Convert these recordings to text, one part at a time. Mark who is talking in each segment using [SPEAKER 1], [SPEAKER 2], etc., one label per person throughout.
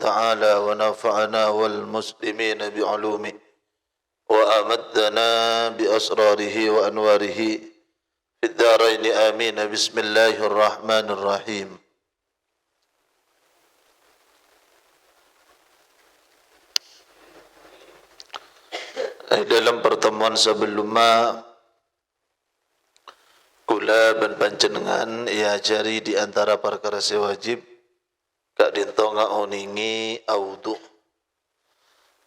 [SPEAKER 1] تعالى ونفعنا والمسلمين بعلومه وأمدنا بأسراره وأنواره في الدارين آمين. بسم الله الرحمن الرحيم. Dalam pertemuan sebelumnya kula ben panjenengan ajari di antara perkara wajib kak dinto ngaoningi audu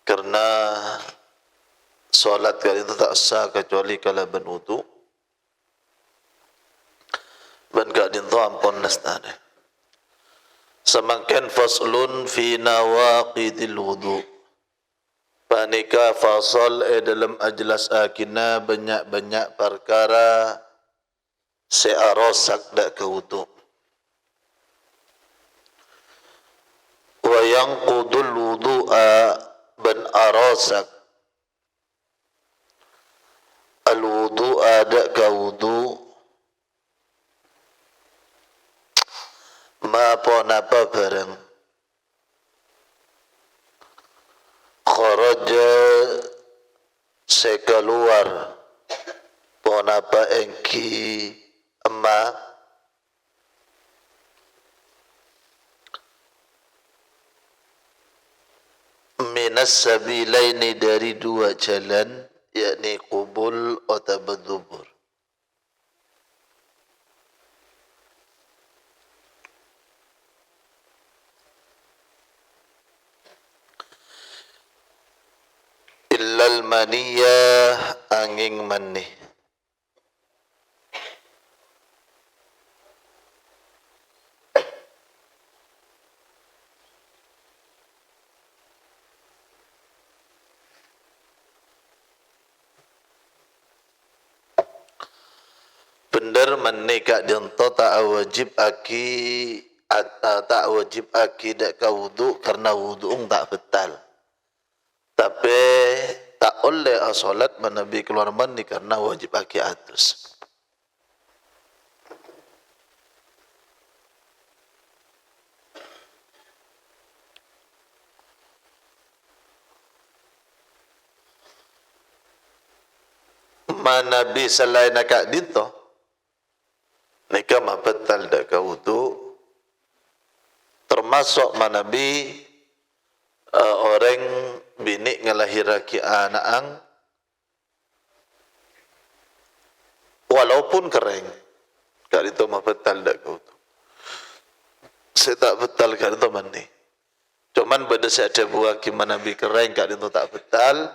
[SPEAKER 1] karena solat kali itu tak sah kecuali kalau ben wudu ben kak dinto ampun nasnane semakin faslun fi nawaqidil wudu panika fasal dalam ajlas akina banyak-banyak perkara searosak dak ke wudu wa yanqudul wudu'a ban arasak al wudu'a dak ke wudu ma pon apa bareng kharaja sekeluar pon apa engki amma minas sabilaini dari dua jalan yakni qubul atau dubur. Illal maniyah angin manih. Benar menikah dinto tak wajib aki dak ka wudu karena wudu tak betal. Tapi tak oleh solat menabi keluar mandi karena wajib aki atus. Manabi selain akak dinto nikah mah betal dak ka wudu termasuk manabi orang bini ngelahiraki anak walaupun kering kak itu mah betal dak ka wudu saya tak betal kak itu mandi cuman pada saya ada buah manabi kering kak itu tak betal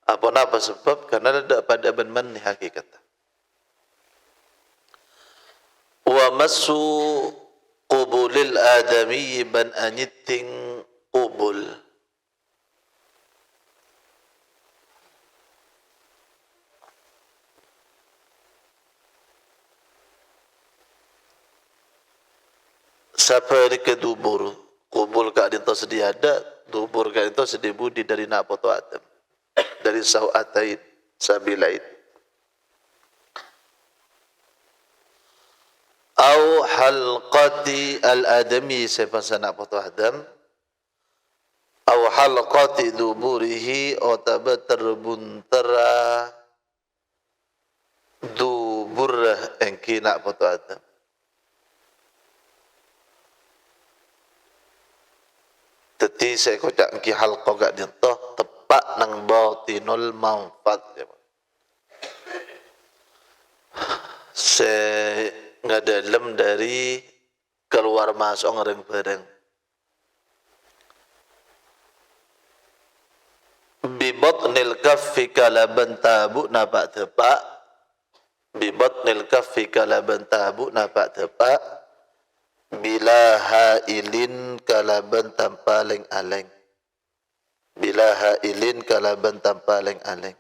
[SPEAKER 1] apa sebab karena ada pada ben mandi hakikatnya wa masu qubulil adami ban anyiting qubul safari ke dubur qubul ka dinto sedia ada dubur ka dinto sedia budi dari nak foto adam dari sawatain sabilain au halqati al-adami sefasana foto adam au halqati duburihi atau terbuntara duburah engki nak foto adam teti saya kocak engki halqa gak dintoh tepak nang batinul manfaat saya nggak dalam dari keluar masuk ngereng bareng bibotnil kaffi kalaban tabu napak tepak bibotnil kaffi kalaban tabu napak tepak bila hailin kalaban tampaling aleng bila hailin kalaban tampaling aleng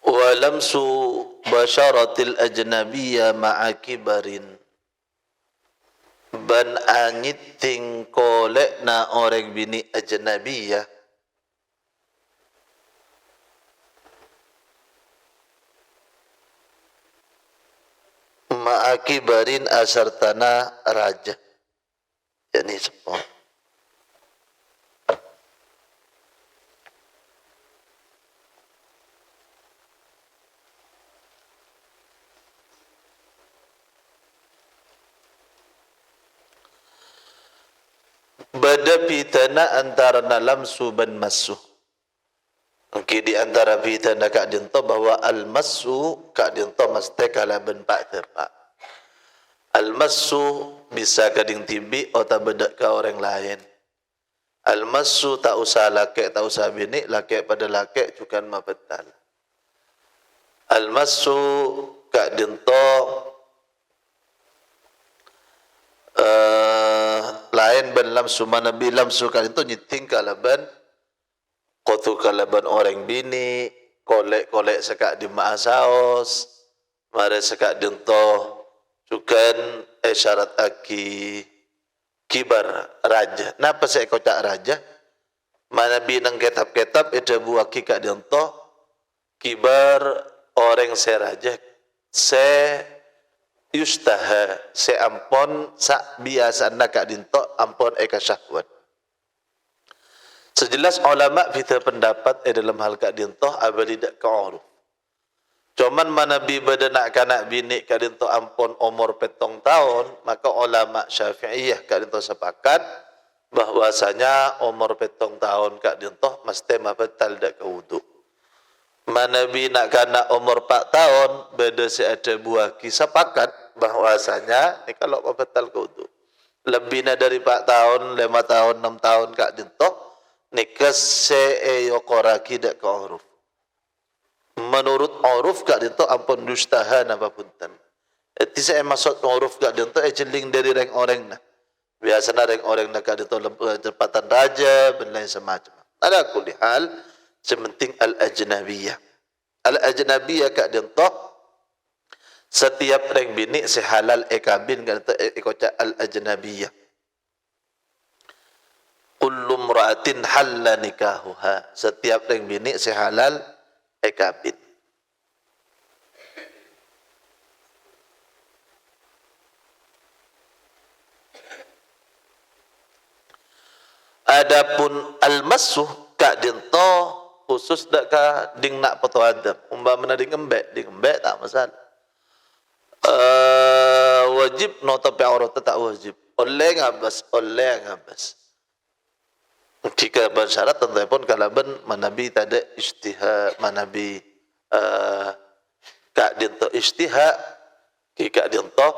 [SPEAKER 1] walamsu basyaratil ajnabiyya ma'a kibarin ban anyit ting kolek na orang bini ajnabiyah ma'akibarin asartana raja. Yani semua. Bada pitana antara lamsu ban masu. Okay, di antara pitana kak dinto bahwa al-masu kak dinto mesti kalaban pak terpak. Al-masu bisa kading tibi atau bedak ke orang lain. Al-masu tak usah laki, tak usah bini, laki pada laki juga mabetal. Al-masu kak dinto lain ban lamsu manabi lamsu kak dinto nyiting kalaban kotu kalaban orang bini, kolek-kolek sekak di maasaos, mare sekak dinto Cukan syarat aki kibar raja. Napa saya kocak raja? Mana binang kitab-kitab ada buah kika dinto kibar orang se raja se yustaha se ampon sak biasa nak dinto ampon eka syahwat. Sejelas ulama kita pendapat dalam hal kak dinto abadi dak ka'uruf. Cuman mana bi nak kanak bini kadinto ampun umur 7 tahun, maka ulama Syafi'iyah kadinto sepakat bahwasanya umur 7 tahun kadinto mesti mabatal dak wudu. Mana bi nak kanak umur 4 tahun beda si ada buah sepakat bahwasanya ni kalau mabatal wudu. Lebihnya dari 4 tahun, 5 tahun, 6 tahun kadinto nikah se yokoraki dak ka'uruf. Menurut uruf kak dinto ampun dustaha napa punten. Eti saya maksud uruf kak dinto jeling dari reng orang na. Biasanya reng orang na kak dinto tempatan raja dan lain semacam. Ada kulli hal sementing al-ajnabiyah. Al-ajnabiyah kak dinto setiap reng bini sehalal ekabin kak dinto ekocak al-ajnabiyah. Kullu mra'atin halla nikahuha. Setiap reng bini sehalal ekabin. Adapun al-masuh kak dinto khusus dak ka ding nak poto adab. Umpama ding embek tak masalah. Wajib no tapi aurat tak wajib. Oleh ngabas. Jika bersyarat tentu pun kalaban manabi tada ijtihad manabi kak dinto ijtihad ki kak dinto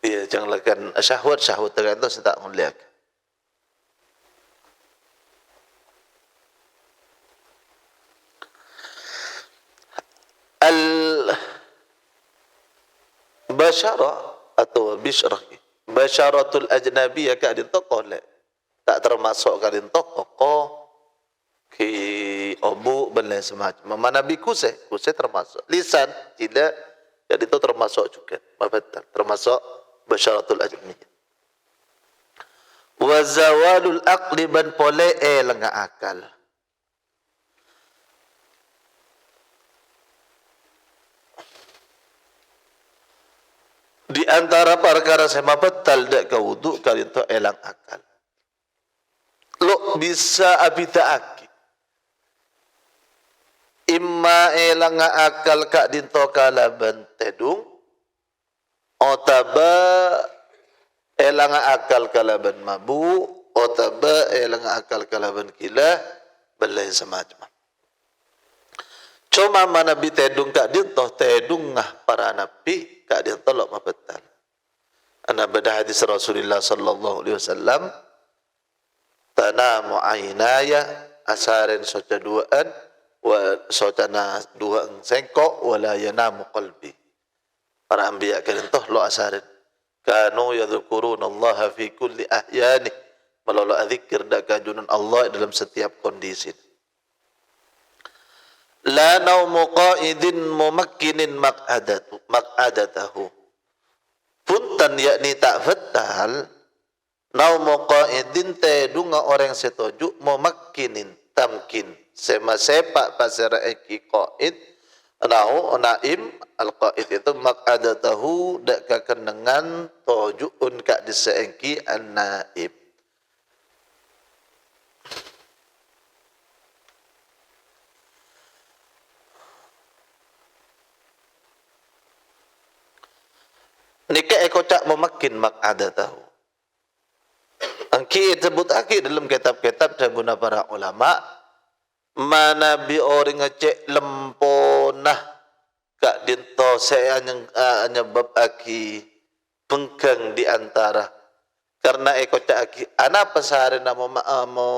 [SPEAKER 1] dia jangan lakukan syahwat tergantung setak muliak. Al basyara atau bisyrah basyaratul ajnabiyah kak dinto qolek tak termasuk kadinto koko ki obu dan semacam. Manabi kuse termasuk. Lisan tidak jadi itu termasuk juga. Mabetal termasuk basyaratul ajnabiyah. Wa zawalul aqli ban pole lenga akal. Di antara perkara sema betal dak ka wudu kadinto elang akal. Lo bisa abita aki. Imma elang akal kak dinto kalaban tedung. Otaba elang akal kalaban mabu. Otaba elang akal kalaban kila. Belai semacam. Cuma mana bi tedung kak dinto. Tedung ngah para nabi kak dinto lo mabetal. Ana beda hadis Rasulullah sallallahu alaihi wasallam. Tanamu aynaya asarin soca duaan wa socana dua sengkok wala yanamu qalbi. Para anbiya kadintoh lo asarin kanu yadhkuruna Allah fi kulli ahyani melolo zikir dak kajunan Allah dalam setiap kondisi. La naumu qa'idin mumakkinin maq'adatahu. Punta batan yakni tak betal naumu qaidin tedunga orang setuju mumakkinin tamkin sema sepak pasara eki qaid nau naim al qaid itu maqadatahu dak kakenengan tojuun ka diseengki an naib. Nika eko cak memakin maqadatahu. Angki sebut aki dalam kitab-kitab sabuna para ulama mana bi orang ngecek lemponah kak dinto saya nyebab aki pengkeng di antara karena eko cak aki ana pasare na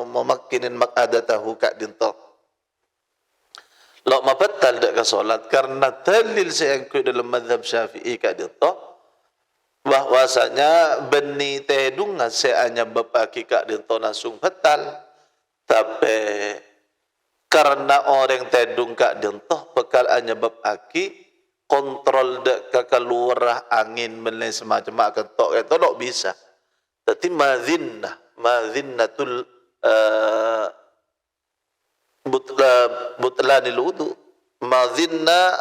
[SPEAKER 1] memakinin maqadatahu kak dinto. Lo mabatal dak ka salat karena dalil saya dalam mazhab Syafi'i kak dinto bahwasanya beni tedunga seanya bapaki kak dinto nasung batal tapi karena orang tedung kak dinto bekal anya bapaki kontrol dek keluar angin menilai semacam akan tok itu tak bisa tapi madzinnatul butlanil wudu madzinna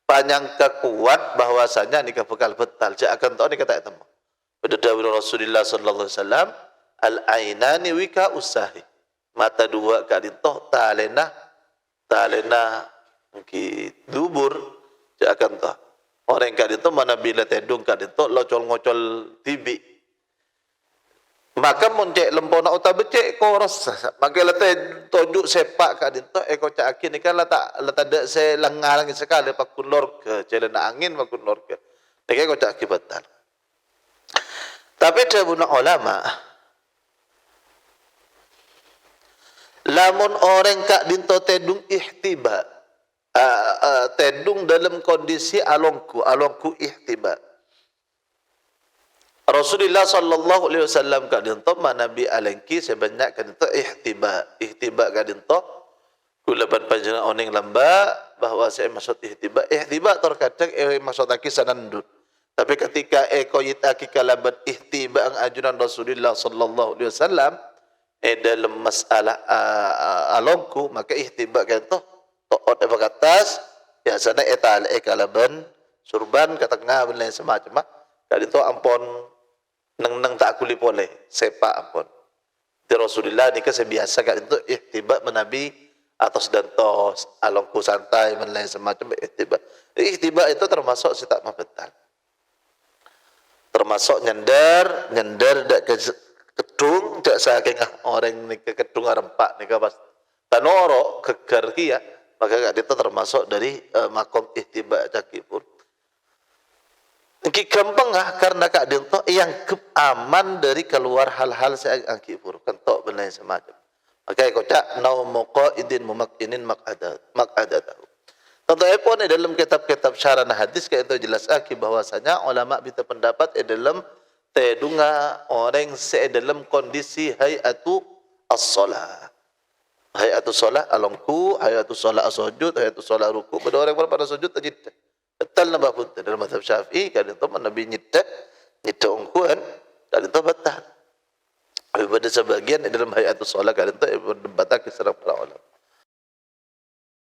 [SPEAKER 1] panyangka kuat bahwasanya nikah bekal betal. Jak akan tahu nikah tak temu. Pada dawuh Rasulullah sallallahu alaihi wasallam, al-ainani wika usahi. Mata dua kali toh talena mungkin dubur. Jak akan tahu. Orang kali itu mana bila tedung kali itu locol ngocol tibi. Maka muncek lempona uta becek koros. Maka letak tojuk sepak kali itu eko cak akin nikah letak ada se lengalang sekali pakun lor ke jalan angin pakun lor ke. Nikah eko cak akibatkan. Tapi ada ulama lamun orang kak dinto tedung ihtiba tedung dalam kondisi alongku ihtiba. Rasulullah sallallahu alaihi wasallam kadinto Nabi alengki sebanyak kadinto ihtiba kadinto kulaban panjenengan oning lamba bahwa saya maksud ihtiba terkadang maksud aki sanandut tapi ketika koyit aki kalaban ihtiba ang ajunan Rasulullah sallallahu alaihi wasallam dalam masalah alongku maka ihtiba kadinto toot bakatas ya sana etal kalaban surban katengah dan lain semacam kadinto ampon neng tak kuli boleh sepak ampun. Di Rasulullah ni kesebiasa kat itu ihtiba menabi atas dan tos alongku santai dan lain semacam ihtiba. Ihtiba itu termasuk sitak mabetal. Termasuk nyender dak kedung dak saking orang ni ke kedung rempak ni ke pas tanoro kegar kia maka kat itu termasuk dari makom ihtiba cakipur. Ki gampang karena kak dinto yang aman dari keluar hal-hal saya angki buruk kentok benar semacam. Maka kocak naumu qaidin mumakkinin maqadatahu. Tentunya pun dalam kitab-kitab syarah hadis kayak itu jelas aki bahwasanya ulama bisa pendapat dalam tedunga orang dalam kondisi hayatu as-salah. Hayatu salah alongku, hayatu salah as-sujud, hayatu salah ruku. Pada orang pada sujud tajid. Betal nambah putih dalam mazhab Syafi'i kan itu Nabi nyita ungkuan kan itu betal. Tapi pada sebagian dalam hayatus solat kan itu berdebat kisah para ulama.